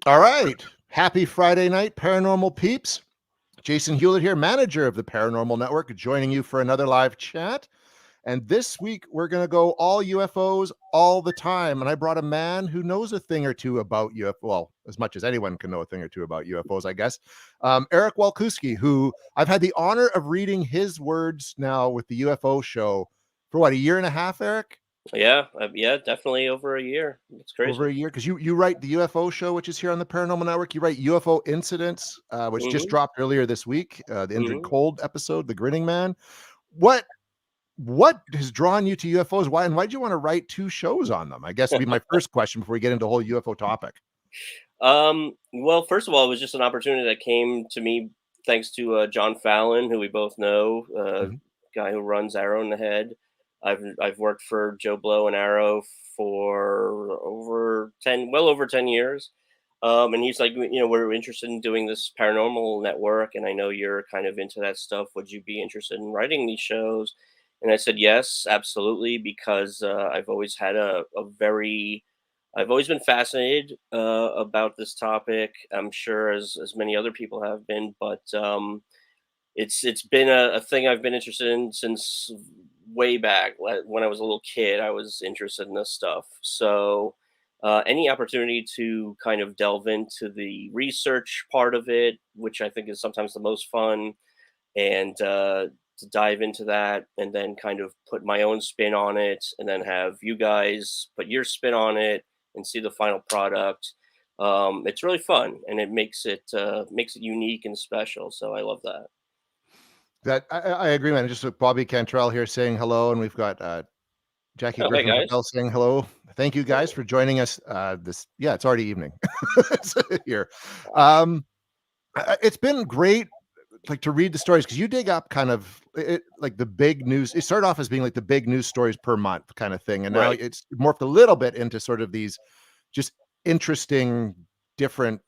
All right. Happy Friday night, paranormal peeps. Jason Hewlett here, manager of the Paranormal Network, joining you for another live chat. And this week, we're going to go all UFOs all the time. And I brought a man who knows a thing or two about UFO, well, as much as anyone can know a thing or two about UFOs, I guess. Eric Walkuski, who I've had the honor of reading his words now with the UFO show for what, a year and a half, Eric? Yeah, definitely over a year. It's crazy. Over a year, because you write the UFO show, which is here on the Paranormal Network. You write UFO Incidents, which just Mhm, dropped earlier this week, the Injured mhm. Cold episode, The Grinning Man. What what has drawn you to UFOs? Why'd you want to write two shows on them? I guess would be my first question before we get into the whole UFO topic. Well, first of all, it was just an opportunity that came to me thanks to John Fallon, who we both know, Mhm. guy who runs Arrow in the Head. I've worked for Joe Blow and Arrow for well over 10 years. And he's like, we're interested in doing this paranormal network, and I know you're kind of into that stuff. Would you be interested in writing these shows? And I said yes, absolutely, because I've always been fascinated about this topic. I'm sure as many other people have been, but it's been a thing I've been interested in since way back when I was a little kid. I was interested in this stuff. So any opportunity to kind of delve into the research part of it, which I think is sometimes the most fun, and to dive into that and then kind of put my own spin on it, and then have you guys put your spin on it and see the final product. It's really fun, and it makes it unique and special. So I love that. That I agree, man. Just with Bobby Cantrell here saying hello, and we've got Jackie Oh, hey Griffin guys. Creppell saying hello. Thank you guys for joining us. It's already evening here. Um, it's been great, like, to read the stories, because you dig up kind of it, like the big news. It started off as being like the big news stories per month kind of thing, and now Right. it's morphed a little bit into sort of these just interesting, different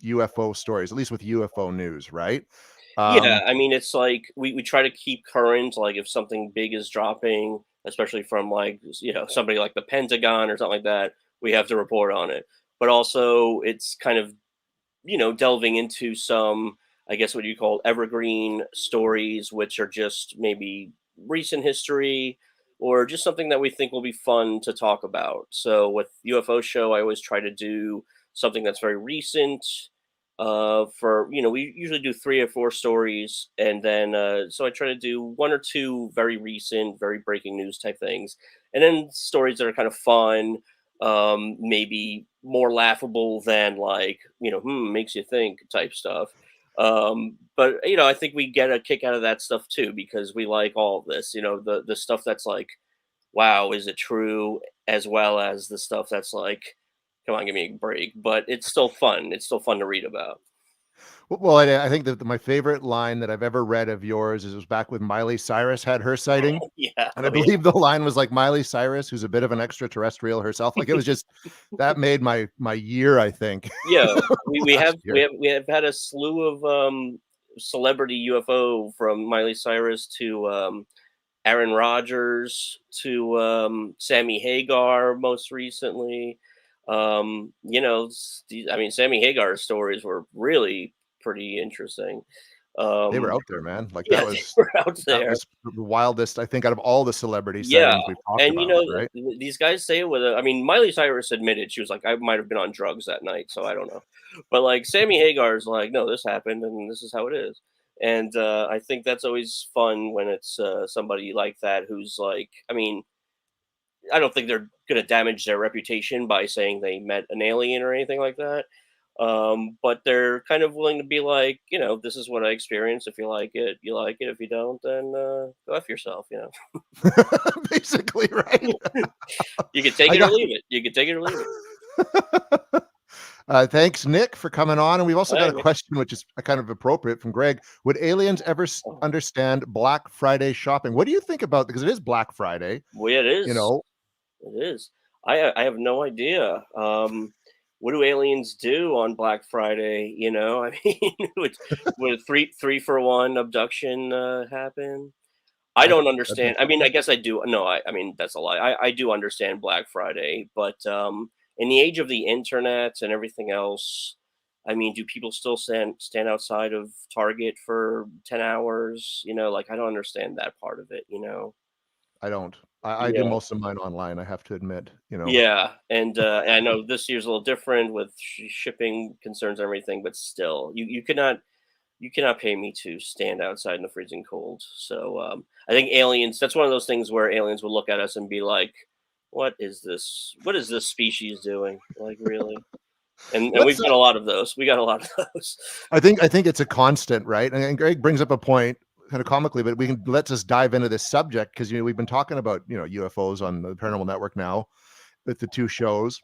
UFO stories, at least with UFO news, right? Yeah, Um, I mean, it's like we try to keep current, like if something big is dropping, especially from like somebody like the Pentagon or something like that, we have to report on it. But also, it's kind of delving into some, I guess, what you call evergreen stories, which are just maybe recent history or just something that we think will be fun to talk about. So with UFO show, I always try to do something that's very recent. For we usually do 3 or 4 stories, and then so I try to do 1 or 2 very recent, very breaking news type things, and then stories that are kind of fun, maybe more laughable than like makes you think type stuff. But I think we get a kick out of that stuff too, because we like all of this. The stuff that's like, wow, is it true? As well as the stuff that's like, come on, give me a break. But it's still fun. It's still fun to read about. well, I think that my favorite line that I've ever read of yours is it was back when Miley Cyrus had her sighting. Yeah. And I Oh yeah. believe the line was like Miley Cyrus, who's a bit of an extraterrestrial herself. Like, it was just that made my year, I think. Yeah, we Last have we year. have we have had a slew of celebrity UFO, from Miley Cyrus to Aaron Rodgers to Sammy Hagar most recently. I mean, Sammy Hagar's stories were really pretty interesting. They were Um, out there, man. Like, yeah, they were out that there. was the wildest, I think, out of all the celebrity Yeah, sightings we've talked and about, right? these guys say it with a. I mean, Miley Cyrus admitted she was like, "I might have been on drugs that night, so I don't know." But like Sammy Hagar's like, "No, this happened, and this is how it is." And I think that's always fun when it's somebody like that who's like, I mean, I don't think they're going to damage their reputation by saying they met an alien or anything like that. But they're kind of willing to be like, this is what I experienced. If you like it, you like it. If you don't, then go f yourself. Basically, right? You can take I it or got leave it. You can take it or leave it. thanks, Nick, for coming on. And we've also All got right, a man. question, which is kind of appropriate, from Greg. Would aliens ever Oh, understand Black Friday shopping? What do you think about, because it is Black Friday, well, yeah, it you is. know? It is. I have no idea. What do aliens do on Black Friday? I mean, would a three for one abduction happen? I I don't That'd be understand. I mean, I something. guess I do. No, I mean that's a lie. I do understand Black Friday, but in the age of the internet and everything else, I mean, do people still stand outside of Target for 10 hours? Like, I don't understand that part of it, I don't. I do Yeah. most of mine online, I have to admit, Yeah, and I know this year's a little different with shipping concerns and everything, but still, you cannot pay me to stand outside in the freezing cold. So I think aliens. That's one of those things where aliens will look at us and be like, "What is this? What is this species doing? Like, really?" And Let's we've got a lot of those. We got a lot of those. I think it's a constant, right? And Greg brings up a point kind of comically, but we can let's just dive into this subject because we've been talking about UFOs on the Paranormal Network now with the two shows.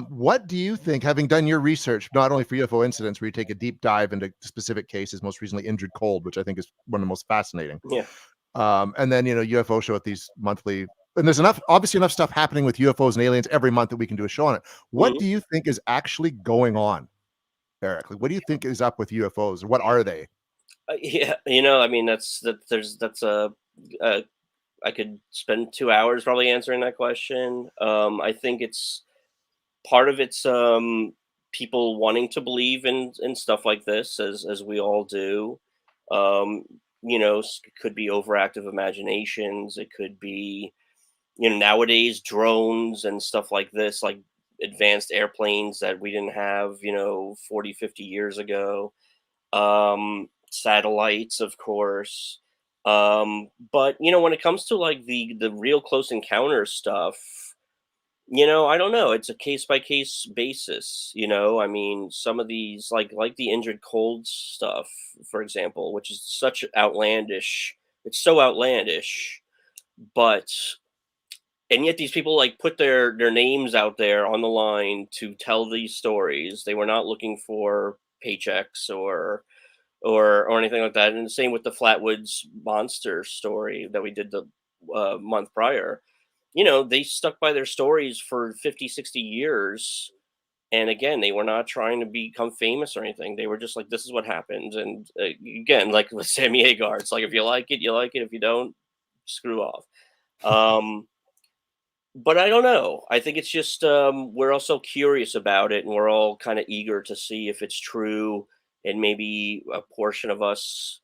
What do you think, having done your research, not only for UFO incidents, where you take a deep dive into specific cases, most recently Injured Cold, which I think is one of the most fascinating, Yeah. and then UFO show at these monthly, and there's obviously enough stuff happening with UFOs and aliens every month that we can do a show on it. What Mhm. do you think is actually going on, Eric? Like, what do you think is up with UFOs? What are they? Yeah. I mean, that's a I could spend 2 hours probably answering that question. I think it's part of it's people wanting to believe in stuff like this, as we all do. Um, could be overactive imaginations. It could be nowadays drones and stuff like this, like advanced airplanes that we didn't have 40, 50 years ago. Satellites, of course. But when it comes to like the real close encounter stuff, I don't know. It's a case by case basis. I mean, some of these, like the Injured Cold stuff, for example, which is such outlandish. It's so outlandish, but and yet these people like put their names out there on the line to tell these stories. They were not looking for paychecks or anything like that. And the same with the Flatwoods monster story that we did the month prior. They stuck by their stories for 50, 60 years. And again, they were not trying to become famous or anything. They were just like, this is what happened. And again, like with Sammy Hagar, it's like, if you like it, you like it. If you don't, screw off. Um, but I don't know. I think it's just we're also curious about it, and we're all kind of eager to see if it's true. And maybe a portion of us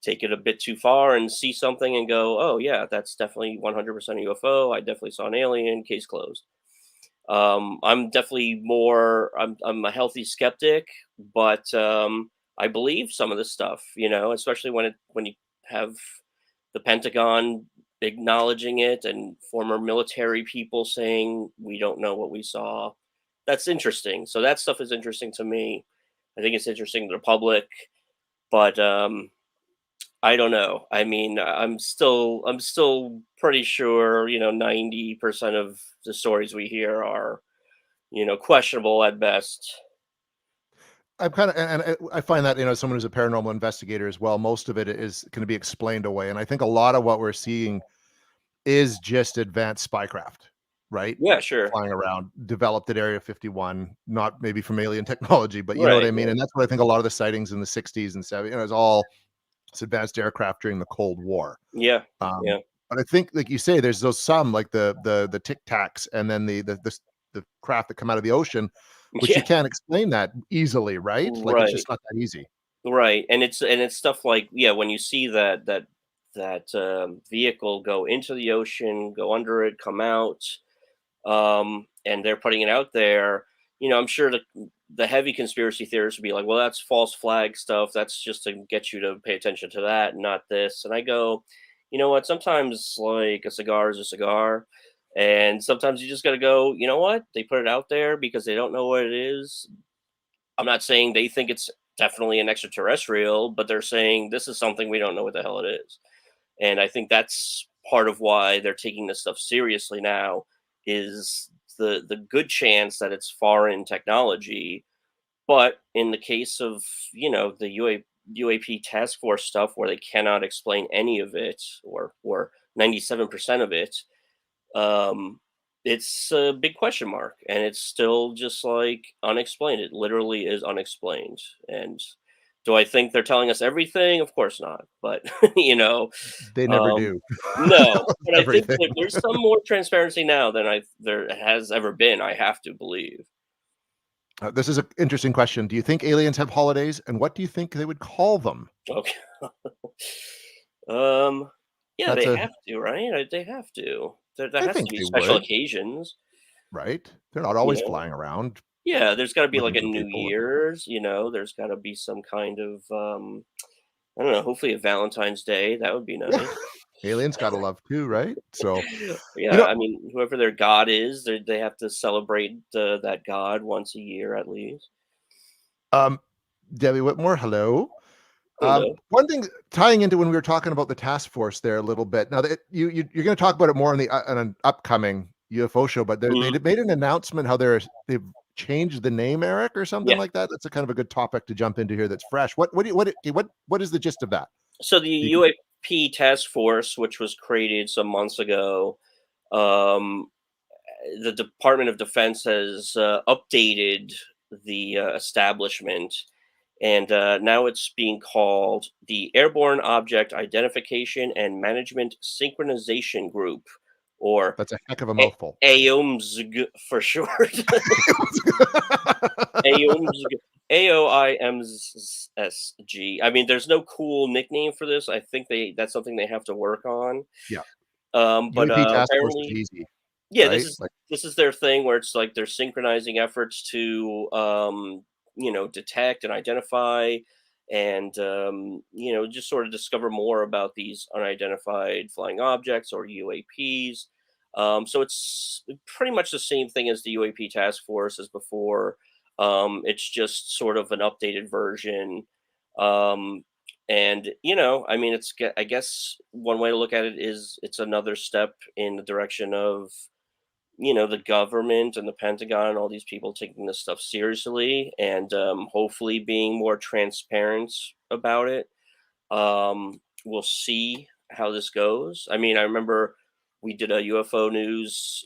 take it a bit too far and see something and go, "Oh yeah, that's definitely 100% a UFO. I definitely saw an alien. Case closed." I'm definitely more. I'm a healthy skeptic, but I believe some of this stuff. Especially when you have the Pentagon acknowledging it and former military people saying we don't know what we saw. That's interesting. So that stuff is interesting to me. I think it's interesting to the public, but I don't know. I mean, I'm still pretty sure 90% of the stories we hear are questionable at best. I'm kind of, and I find that someone who's a paranormal investigator as well, most of it is going to be explained away, and I think a lot of what we're seeing is just advanced spycraft, right? Yeah, sure. Flying around, developed at Area 51, not maybe from alien technology, but you know what Right. I mean? Yeah. And that's what I think a lot of the sightings in the 60s and 70s, is all it's advanced aircraft during the Cold War. Yeah. Um, Yeah. but I think, like you say, there's those some like the Tic Tacs, and then the craft that come out of the ocean, which you Yeah. can't explain that easily, right? Like it's Right. just not that easy. Right. And it's stuff like, yeah, when you see that vehicle go into the ocean, go under it, come out, and they're putting it out there. I'm sure the heavy conspiracy theorists would be like, well, that's false flag stuff. That's just to get you to pay attention to that, not this. And I go, you know what? Sometimes like a cigar is a cigar. And sometimes you just got to go, you know what? They put it out there because they don't know what it is. I'm not saying they think it's definitely an extraterrestrial, but they're saying this is something we don't know what the hell it is. And I think that's part of why they're taking this stuff seriously now is the good chance that it's foreign technology. But in the case of the UAP task force stuff where they cannot explain any of it or 97% of it, um, it's a big question mark, and it's still just like unexplained. It literally is unexplained. And do I think they're telling us everything? Of course not. But They never um, do. no. But I think Everything. there's some more transparency now than there has ever been. I have to believe. This is an interesting question. Do you think aliens have holidays, and what do you think they would call them? Okay. um, yeah, That's they a have to, right? They have to. There I has to think be they special would, occasions, right? They're not you always know. flying around Yeah, there's got to be like looking a for New people. Year's, there's got to be some kind of I don't know, hopefully a Valentine's Day, that would be Yeah, nice. aliens gotta love too, right? So, you Yeah, know, I mean, whoever their god is, they have to celebrate that god once a year at least. um, Debbie Whitmore, hello. Hello. One thing tying into when we were talking about the task force there a little bit. Now that you're going to talk about it more on the on an upcoming UFO show, but Mhm. made an announcement how they've changed the name, Eric, or something Yeah. like that. That's a kind of a good topic to jump into here. That's fresh. What is the gist of that? So the You can, UAP task force, which was created some months ago, um, the Department of Defense has updated the establishment, and now it's being called the Airborne Object Identification and Management Synchronization Group, or that's a heck of a mouthful. AOMSG for short. AOMSG. AOIMSG. I mean, there's no cool nickname for this. I think that's something they have to work on. Yeah, But UAP task force is apparently, easy, yeah, right? Like this is their thing where it's like they're synchronizing efforts to detect and identify and just sort of discover more about these unidentified flying objects or UAPs. So it's pretty much the same thing as the UAP task force as before. It's just sort of an updated version. Um, and I mean, I guess one way to look at it is it's another step in the direction of the government and the Pentagon and all these people taking this stuff seriously and hopefully being more transparent about it. We'll see how this goes. I mean, I remember we did a UFO news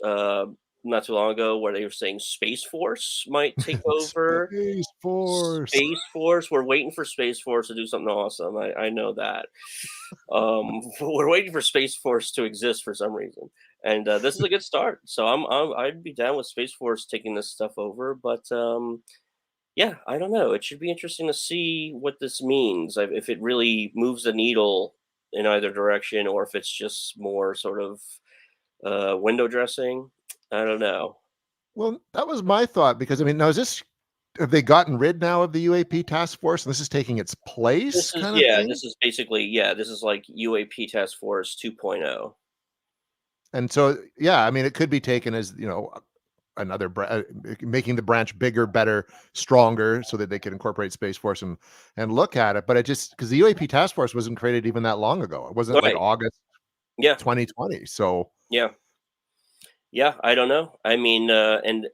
not too long ago where they were saying Space Force might take over. Space Force. Space Force, we're waiting for Space Force to do something awesome. I know that. We're waiting for Space Force to exist for some reason, and this is a good start. So I'd be down with Space Force taking this stuff over, but yeah, I don't know. It should be interesting to see what this means. If it really moves the needle in either direction, or if it's just more sort of window dressing. I don't know. Well, that was my thought because I mean, now is this have they gotten rid now of the UAP task force and this is taking its place kind of thing? This is basically this is like UAP Task Force 2.0. And so, yeah, I mean, it could be taken as, another making the branch bigger, better, stronger so that they could incorporate Space Force and look at it. But it just because the UAP task force wasn't created even that long ago. It wasn't like Right. August Yeah. 2020. So Yeah. Yeah, I don't know. I mean, and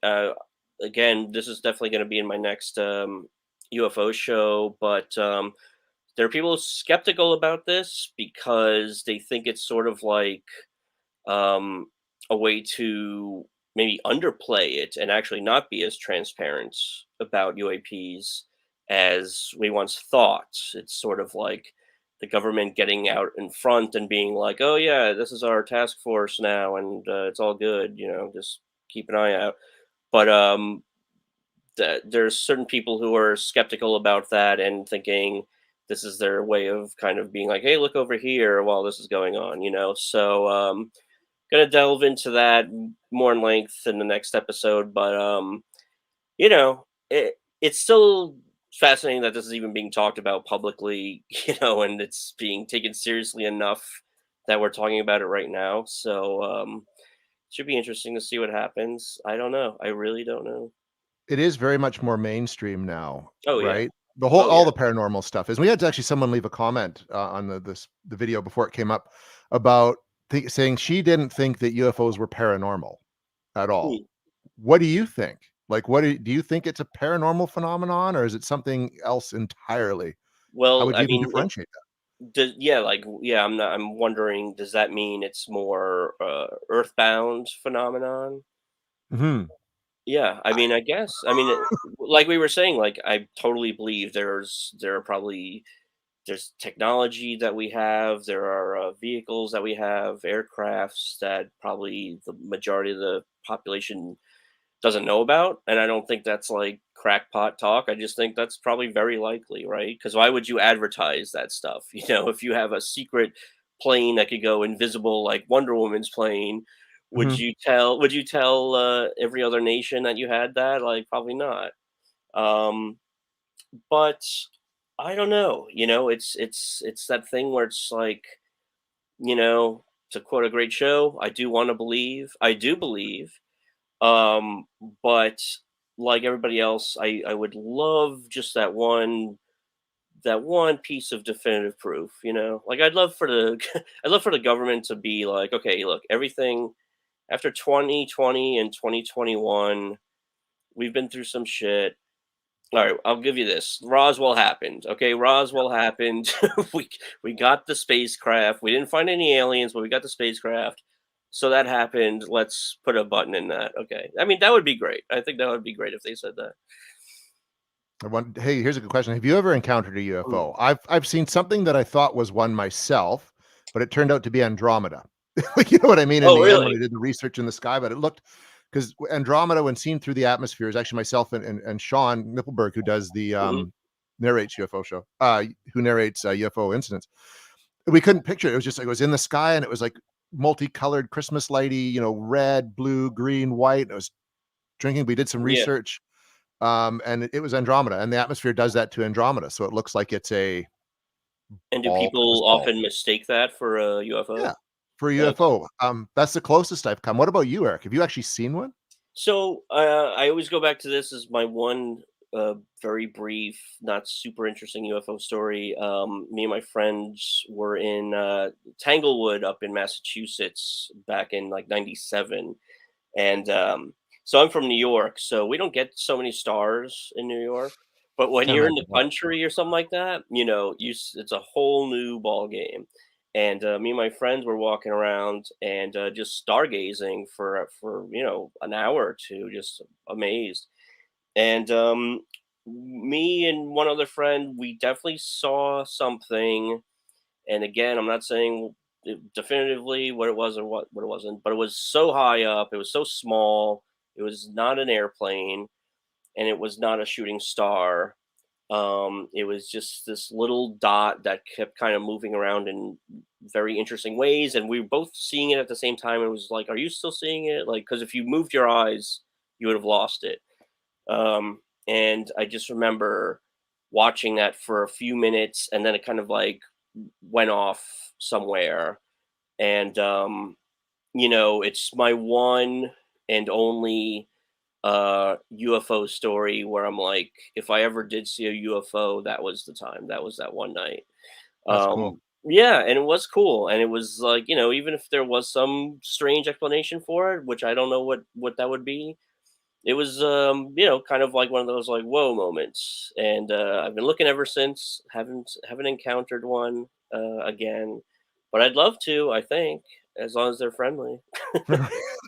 again, this is definitely going to be in my next UFO show, but there are people skeptical about this because they think it's sort of like um, a way to maybe underplay it and actually not be as transparent about UAPs as we once thought. It's sort of like the government getting out in front and being like, "Oh yeah, this is our task force now, and it's all good. Just keep an eye out." But there's certain people who are skeptical about that and thinking this is their way of kind of being like, "Hey, look over here while this is going on," So gonna delve into that more in length in the next episode, but it's still fascinating that this is even being talked about publicly, and it's being taken seriously enough that we're talking about it right now. So should be interesting to see what happens. I don't know. I really don't know. it is very much more mainstream now, Oh yeah. right? Oh All yeah. the paranormal stuff is. We had actually someone leave a comment on the video before it came up about saying she didn't think that UFOs were paranormal at all. Hmm. What do you think? Like, do you think it's a paranormal phenomenon or is it something else entirely? How Well, would I you even mean, differentiate I'm wondering, does that mean it's more earthbound phenomenon? that? Mhm. Yeah, I mean, I guess. I mean, like we were saying, like I totally believe there are probably there's technology that we have, there are vehicles that we have, aircrafts that probably the majority of the population doesn't know about, and I don't think that's like crackpot talk. I just think that's probably very likely, right? Because why would you advertise that stuff? If you have a secret plane that could go invisible like Wonder Woman's plane, would Mhm. you tell every other nation that you had that? Like, probably not. Um, but I don't know. It's that thing where it's like, you know, to quote a great show, I do want to believe. I do believe. Um, but like everybody else, I would love just that one piece of definitive proof. Like I'd love for the I'd love for the government to be like, okay, look, everything after 2020 and 2021, we've been through some shit. All right, I'll give you this. Roswell happened. Okay, Roswell happened. We got the spacecraft. We didn't find any aliens, but we got the spacecraft. So that happened. Let's put a button in that. Okay. I mean, that would be great. I think that would be great if they said that. Hey, here's a good question. Have you ever encountered a Mm. UFO? I've seen something that I thought was one myself, but it turned out to be Andromeda. You know what I mean? In Oh, the end, when really? I did the research in the sky, but it looked because Andromeda, when seen through the atmosphere, is actually myself and Sean Nippelberg, who does the Hmm. narrates UFO show, who narrates UFO incidents. We couldn't picture it. It was just like it was in the sky and it was like multicolored Christmas lighty, red, blue, green, white. It was drinking. We did some Yeah. research, and it was Andromeda, and the atmosphere does that to Andromeda, so it looks like it's a And do ball that was people dull. often mistake that for a Yeah, UFO? for a Okay. UFO. That's the closest I've come. What about you, Eric? Have you actually seen one? So I always go back to this as my one very brief, not super interesting UFO story. Me and my friends were in Tanglewood up in Massachusetts back in like '97, and so I'm from New York, so we don't get so many stars in New York. But when Can't you're in imagine the why. country or something like that, it's a whole new ball game. And me and my friends were walking around and just stargazing for an hour or two, just amazed. And me and one other friend, we definitely saw something. And again, I'm not saying definitively what it was or what it wasn't, but it was so high up, it was so small, it was not an airplane, and it was not a shooting star. It was just this little dot that kept kind of moving around in very interesting ways, and we were both seeing it at the same time. It was like, "Are you still seeing it?" Like, because if you moved your eyes, you would have lost it. And I just remember watching that for a few minutes, and then it kind of like went off somewhere. And it's my one and only UFO story where I'm like, if I ever did see a UFO, that was the time. That was that one night. That's cool. Yeah, and it was cool. And it was like, even if there was some strange explanation for it, which I don't know what that would be, it was kind of like one of those like whoa moments. And I've been looking ever since. Haven't encountered one again, but I'd love to. I think, as long as they're friendly.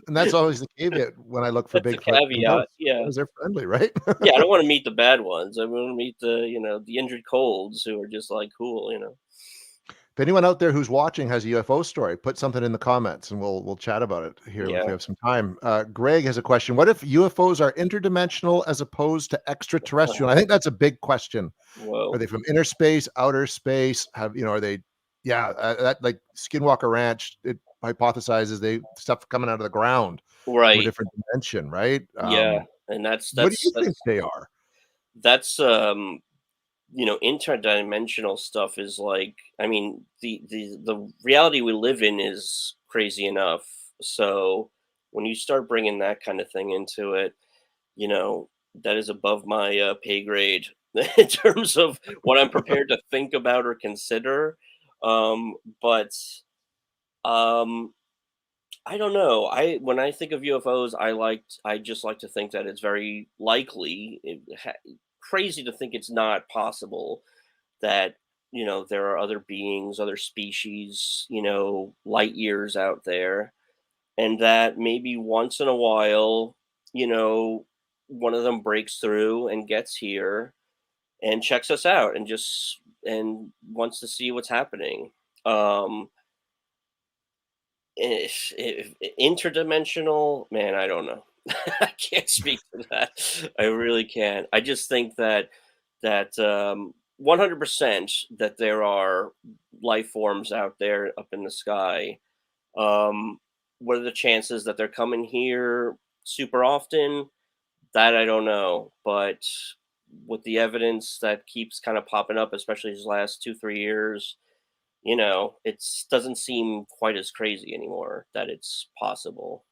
And that's always the caveat when I look for That's the Bigfoot and caveat. ghosts, as long Yeah. as they're friendly, right? Yeah, I don't want to meet the bad ones. I want to meet the injured colds who are just like cool. If anyone out there who's watching has a UFO story, put something in the comments and we'll chat about it here if we Yeah. have some time. Greg has a question. What if UFOs are interdimensional as opposed to extraterrestrial? I think that's a big question. Are Whoa. they from inner space, outer space? Are they yeah, that like Skinwalker Ranch, it hypothesizes they stuff coming out of the ground from a Right. different dimension, right? Yeah. And that's What do that's you think that's they are? that's interdimensional stuff is like, I mean, the reality we live in is crazy enough. So when you start bringing that kind of thing into it, that is above my pay grade in terms of what I'm prepared to think about or consider. But um, I don't know. When I think of UFOs, I just like to think that it's very likely. Crazy to think it's not possible that there are other beings, other species, light years out there, and that maybe once in a while, you know, one of them breaks through and gets here and checks us out and just and wants to see what's happening. Um, if interdimensional, man, I don't know. I can't speak to that. I really can't. I just think that 100% that there are life forms out there up in the sky. Um, what are the chances that they're coming here super often? That I don't know, but with the evidence that keeps kind of popping up, especially these last 2 3 years, it doesn't seem quite as crazy anymore that it's possible.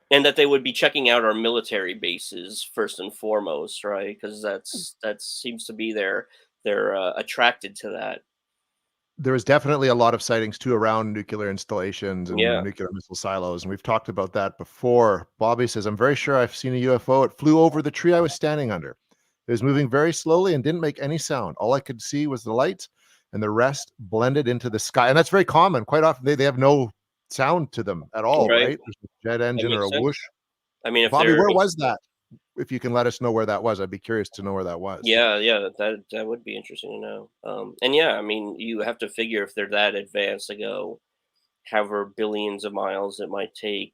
And that they would be checking out our military bases first and foremost, right? Because that seems to be they're attracted to that. There was definitely a lot of sightings too around nuclear installations and Yeah, nuclear missile silos, and we've talked about that before. Bobby says, "I'm very sure I've seen a UFO. It flew over the tree I was standing under. It was moving very slowly and didn't make any sound. All I could see was the lights, and the rest blended into the sky." And that's very common. Quite often, they have no sound to them at all, right. right? There's a jet That engine or makes a sense. whoosh. I mean, if Bobby, they're where was that? If you can let us know where that was, I'd be curious to know where that was. yeah, yeah, that would be interesting to know. And yeah, I mean, you have to figure if they're that advanced to go however billions of miles it might take,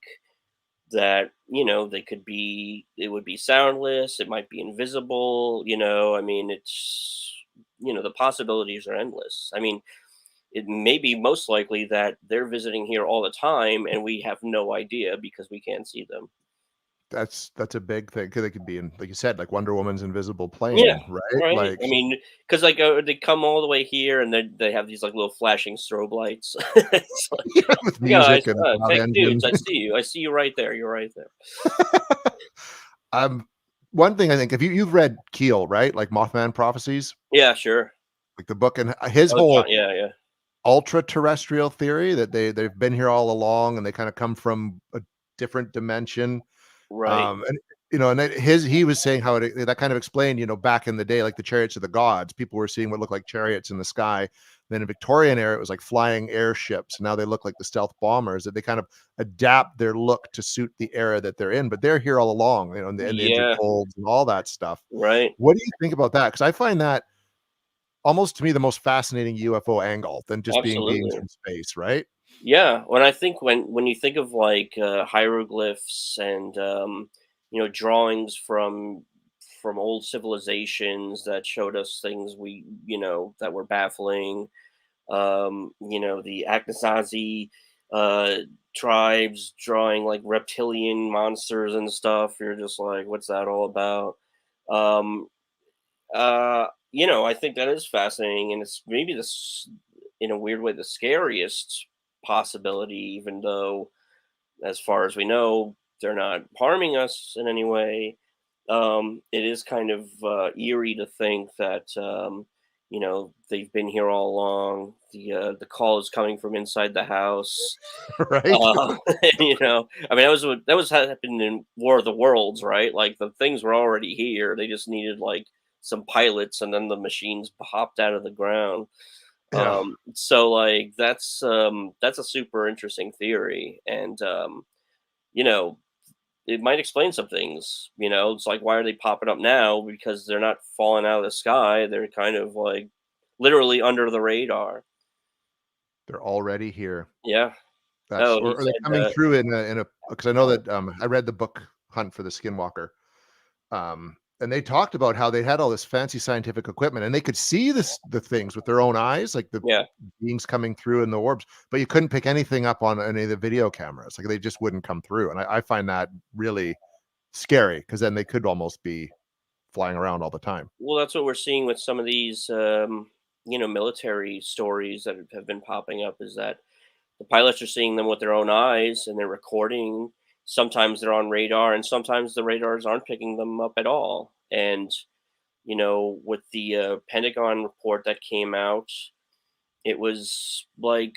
that they could be it would be soundless, it might be invisible. I mean, it's the possibilities are endless. I mean, it may be most likely that they're visiting here all the time and we have no idea because we can't see them. That's a big thing. 'Cause they could be in, like you said, like Wonder Woman's invisible Yeah, plane, right? right. Like I mean, because like they come all the way here and they have these like little flashing strobe lights. It's like, with guys, music and loud tech engine. dudes, I see you right there. You're right there. Um, one thing I think, if you've read Keel, right? Like Mothman Prophecies, Yeah, sure. like the book, and his Oh, whole yeah, yeah. ultra terrestrial theory that they've been here all along and they kind of come from a different dimension. Right. And and that he was saying how that kind of explained, back in the day, like the chariots of the gods, people were seeing what looked like chariots in the sky. Then in Victorian era, it was like flying airships. Now they look like the stealth bombers. That they kind of adapt their look to suit the era that they're in. But they're here all along, and the Yeah. interfolds and all that stuff. Right. What do you think about that? Because I find that almost to me the most fascinating UFO angle than just being beings Absolutely. from space, right? Yeah. When I think when you think of like hieroglyphs and drawings from old civilizations that showed us things that were baffling. The Aknasazi uh, tribes drawing like reptilian monsters and stuff. You're just like, what's that all about? Um, I think that is fascinating, and it's maybe this, in a weird way, the scariest possibility, even though, as far as we know, they're not harming us in any way. It is kind of eerie to think that they've been here all along. The call is coming from inside the house. Right? I mean, that was happened in War of the Worlds, right? Like the things were already here. They just needed like some pilots, and then the machines hopped out of the ground. Yeah. So like that's a super interesting theory, and you know it might explain some things. It's like, why are they popping up now? Because they're not falling out of the sky. They're kind of like literally under the radar. They're already here. Yeah. That's Oh, he or are they said, coming through in a because I know that, I read the book Hunt for the Skinwalker, and they talked about how they had all this fancy scientific equipment, and they could see the things with their own eyes, like the yeah. beings coming through in the orbs, but you couldn't pick anything up on any of the video cameras, like, they just wouldn't come through, and I find that really scary because then they could almost be flying around all the time. Well, that's what we're seeing with some of these, military stories that have been popping up. Is that the pilots are seeing them with their own eyes and they're recording. Sometimes they're on radar, and sometimes the radars aren't picking them up at all. And with the Pentagon report that came out, it was like,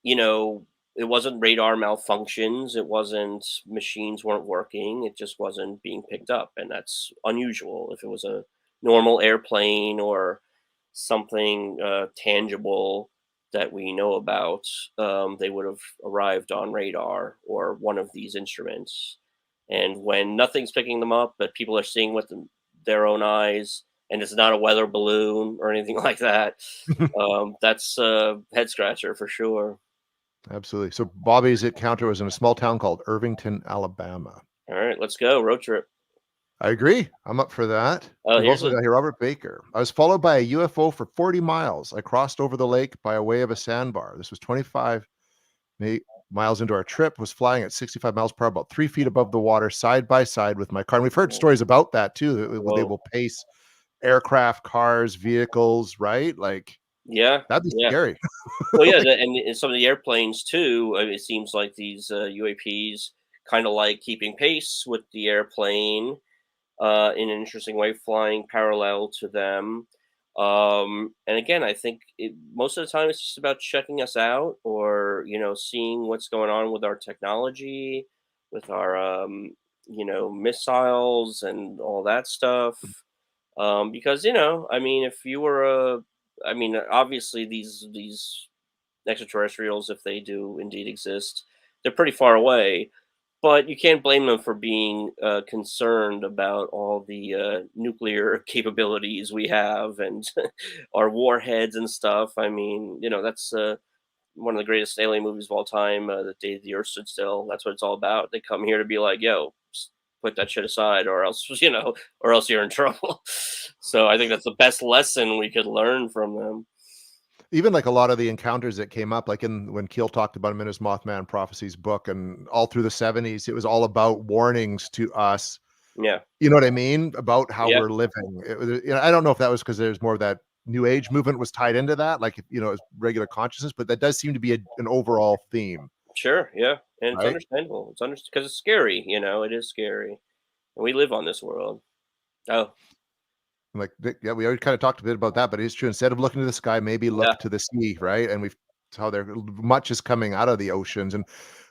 you know, it wasn't radar malfunctions. It wasn't machines weren't working. It just wasn't being picked up. And that's unusual. If it was a normal airplane or something tangible that we know about, they would have arrived on radar or one of these instruments. And when nothing's picking them up, but people are seeing with their own eyes, and it's not a weather balloon or anything like that, that's a head scratcher for sure. Absolutely. So Bobby's encounter was in a small town called Irvington, Alabama. All right, let's go. Road trip. I agree. I'm up for that. Oh, We've here's also a got here Robert Baker. I was followed by a UFO for 40 miles. I crossed over the lake by way of a sandbar. This was 25 miles into our trip, was flying at 65 miles per hour, about 3 feet above the water, side by side with my car. And we've heard stories about that too. That they whoa. will pace aircraft, cars, vehicles, right? Like Yeah, that'd be yeah. scary. Well, yeah, Like, and some of the airplanes too. I mean, it seems like these UAPs kind of like keeping pace with the airplane in an interesting way, flying parallel to them. And again, I think most of the time it's just about checking us out, or seeing what's going on with our technology, with our missiles and all that stuff. Because I mean, if you were I mean, obviously these extraterrestrials, if they do indeed exist, they're pretty far away. But you can't blame them for being concerned about all the nuclear capabilities we have and our warheads and stuff. I mean, that's one of the greatest alien movies of all time, The Day the Earth Stood Still. That's what it's all about. They come here to be like, yo, put that shit aside, or else, or else you're in trouble. So I think that's the best lesson we could learn from them. even like a lot of the encounters that came up, like in when Keel talked about him in his Mothman Prophecies book, and all through the 70s, it was all about warnings to us. Yeah. You know what I mean? About how Yeah. we're living. It was, I don't know if that was because there's more of that new age movement was tied into that, like, it's regular consciousness, but that does seem to be an overall theme, Sure. Yeah. And it's right? understandable. It's because it's scary. It is scary, and we live on this world. Oh, Like, yeah, we already kind of talked a bit about that, but it's true. Instead of looking to the sky, maybe yeah. look to the sea, right? And we've how there much is coming out of the oceans, and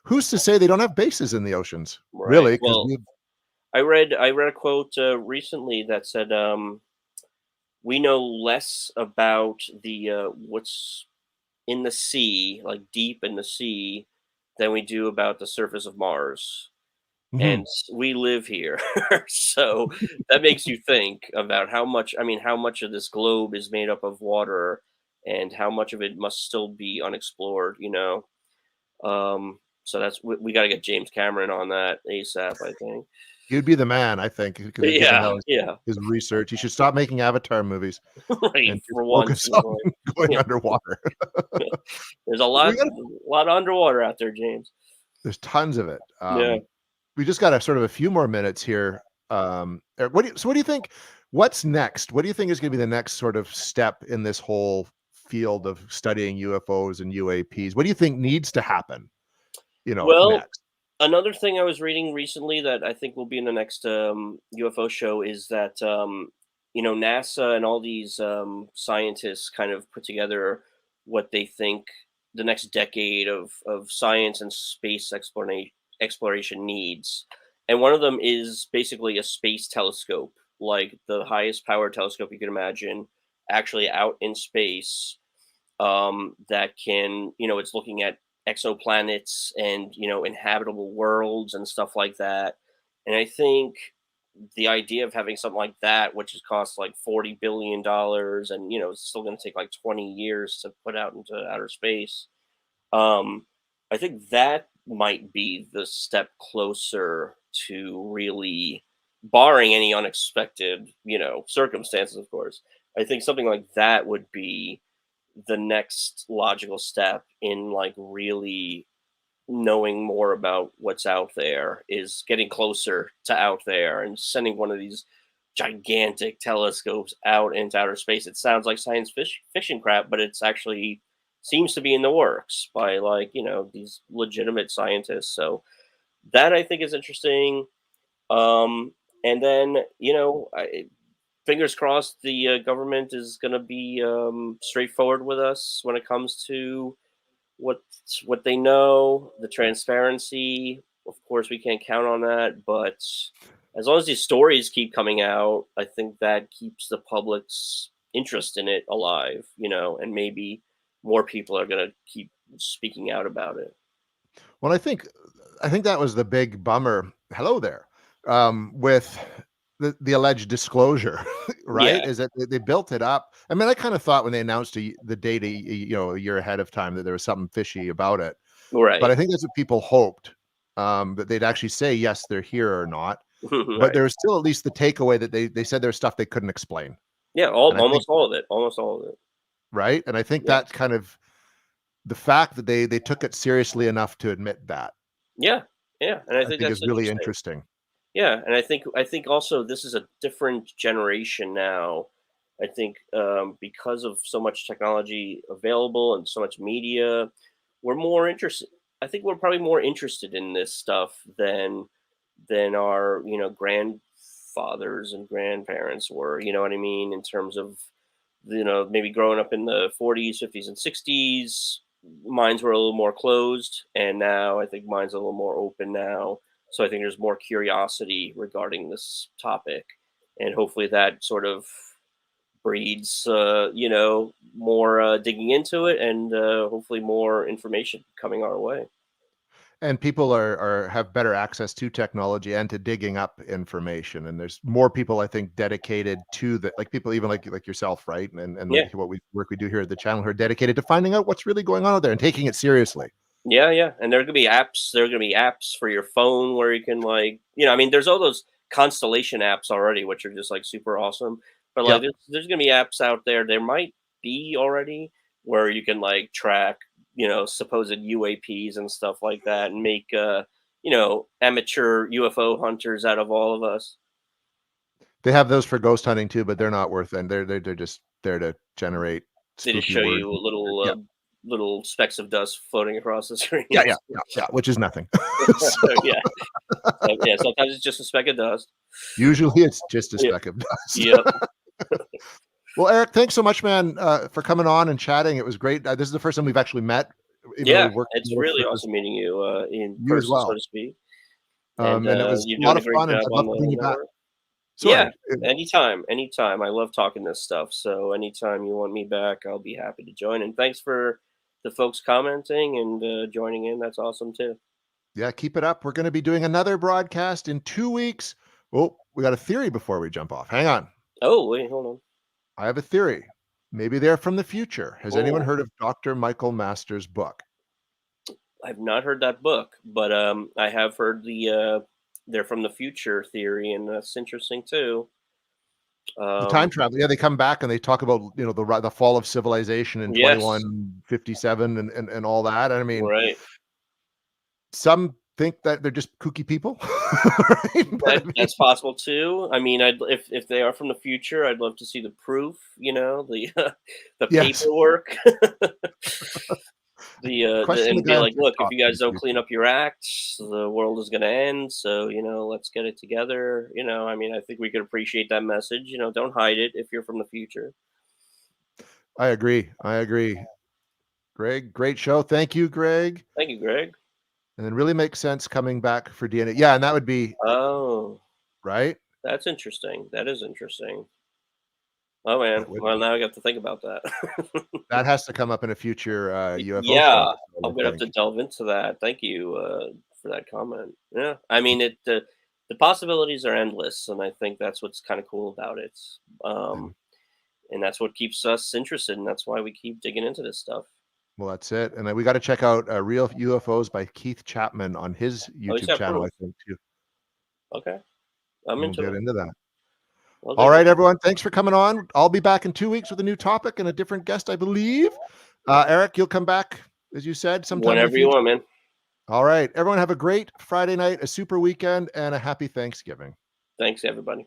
who's to say they don't have bases in the oceans, Right. really? Because Well, we I read a quote recently that said, "We know less about the what's in the sea, like deep in the sea, than we do about the surface of Mars." And Mhm. we live here, so that makes you think about how much. I mean, how much of this globe is made up of water, and how much of it must still be unexplored. So we got to get James Cameron on that ASAP, I think. He'd be the man, I think, because given Yeah, how yeah, his research, he should stop making Avatar movies right. and just For once, focus in his on life. going Yeah, underwater. there's a We lot, got a lot of underwater out there, James. There's tons of it. Yeah. We just got a sort of a few more minutes here. What do you think? What's next? What do you think is going to be the next sort of step in this whole field of studying UFOs and UAPs? What do you think needs to happen? Well, Next. another thing I was reading recently that I think will be in the next UFO show is that NASA and all these scientists kind of put together what they think the next decade of science and space exploration needs, and one of them is basically a space telescope, like the highest power telescope you can imagine, actually out in space, that can, it's looking at exoplanets and, inhabitable worlds and stuff like that. And I think the idea of having something like that, which has cost like $40 billion, and, it's still going to take like 20 years to put out into outer space. I think that might be the step closer to really, barring any unexpected, circumstances, of course. I think something like that would be the next logical step in like really knowing more about what's out there, is getting closer to out there and sending one of these gigantic telescopes out into outer space. It sounds like fiction crap, but it's actually seems to be in the works by like, these legitimate scientists. So that I think is interesting. Um, and then, fingers crossed the government is going to be straightforward with us when it comes to what what they know, the transparency. Of course, we can't count on that, but as long as these stories keep coming out, I think that keeps the public's interest in it alive, and maybe more people are going to keep speaking out about it. Well, I think that was the big bummer. Hello there. With the alleged disclosure, right? Yeah, Is that they built it up. I mean, I kind of thought when they announced the date, a year ahead of time, that there was something fishy about it. But right. I think that's what people hoped. that they'd actually say yes, they're here or not. But Right. there was still at least the takeaway that they said there's stuff they couldn't explain. Yeah, And I think almost all of it. Almost all of it. right, and I think Yeah. that's kind of the fact that they took it seriously enough to admit that, Yeah. Yeah. And I I think think is that's really interesting. interesting. Yeah, and I think also this is a different generation now. I think because of so much technology available and so much media, we're more interested. I think we're probably more interested in this stuff than our grandfathers and grandparents were. You know what I mean? In terms of maybe growing up in the 40s, 50s, and 60s, minds were a little more closed, and now I think minds are a little more open now. So I think there's more curiosity regarding this topic, and hopefully that sort of breeds, more digging into it, and hopefully more information coming our way. And people are have better access to technology and to digging up information, and there's more people, I think, dedicated to the like people even like yourself, right? And Yeah, like what we work we do here at the channel who are dedicated to finding out what's really going on out there and taking it seriously. yeah, yeah. And there are gonna be apps. There are gonna be apps for your phone where you can I mean, there's all those constellation apps already, which are just like super awesome. But like, Yep. there's gonna be apps out there. There might be already where you can like track, supposed UAPs and stuff like that, and make amateur UFO hunters out of all of us. They have those for ghost hunting too, but they're not worth and they're just there to generate They just spooky show words. you Yeah. little specks of dust floating across the screen. Yeah, yeah, yeah, yeah, which is nothing. So, Yeah, yeah. Sometimes it's just a speck of dust. usually it's just a Yeah. speck of dust. Yep. Well, Eric, thanks so much, man, for coming on and chatting. It was great. This is the first time we've actually met, even though Yeah, we've worked it's together really for awesome meeting you in you as person, so well. to speak. And And it was you're a lot doing a of great fun, and job I'd on love to bring the you back. network. Yeah, Sorry. anytime, anytime. I love talking this stuff. So anytime you want me back, I'll be happy to join. And thanks for the folks commenting and joining in. That's awesome too. Yeah, keep it up. We're going to be doing another broadcast in 2 weeks. Oh, we got a theory before we jump off. Hang on. Oh, wait, hold I have a theory. Maybe they're from the future. Has on. anyone Oh, heard of Dr. Michael Masters' book? I've not heard that book, but I have heard the they're from the future theory, and that's interesting too. The time Um, travel. Yeah, they come back and they talk about, the fall of civilization in yes, 2157 and all that. I mean, right. some think that they're just kooky people, right? But I mean, That's possible too. I mean, if they are from the future, I'd love to see the proof. The the yes. paperwork, Question the and be guy on like, look, if TikTok you for guys the don't clean future. up your act, the world is going to end. So let's get it together. I mean, I think we could appreciate that message. Don't hide it if you're from the future. I agree. I agree. Greg, great show. Thank you, Greg. Thank you, Greg. And it really makes sense coming back for DNA. Yeah, and that would be Oh, right. that's interesting. That is interesting. Oh man, That would well be. now I got to think about that. That has to come up in a future UFO show Yeah, episode, I'm I gonna have to think. delve into that. Thank you for that comment. Yeah, I mean the possibilities are endless, and I think that's what's kind of cool about it. Yeah. Um, and that's what keeps us interested, and that's why we keep digging into this stuff. Well, that's it. And then we got to check out Real UFOs by Keith Chapman on his Oh, he's YouTube got channel, I proof. think, too. Okay, I'm And we'll into get it. into that. I'll All dig right, in. everyone. Thanks for coming on. I'll be back in 2 weeks with a new topic and a different guest, I believe. Eric, you'll come back, as you said, sometime in the Whenever you future. want, man. All right. Everyone have a great Friday night, a super weekend, and a happy Thanksgiving. Thanks, everybody.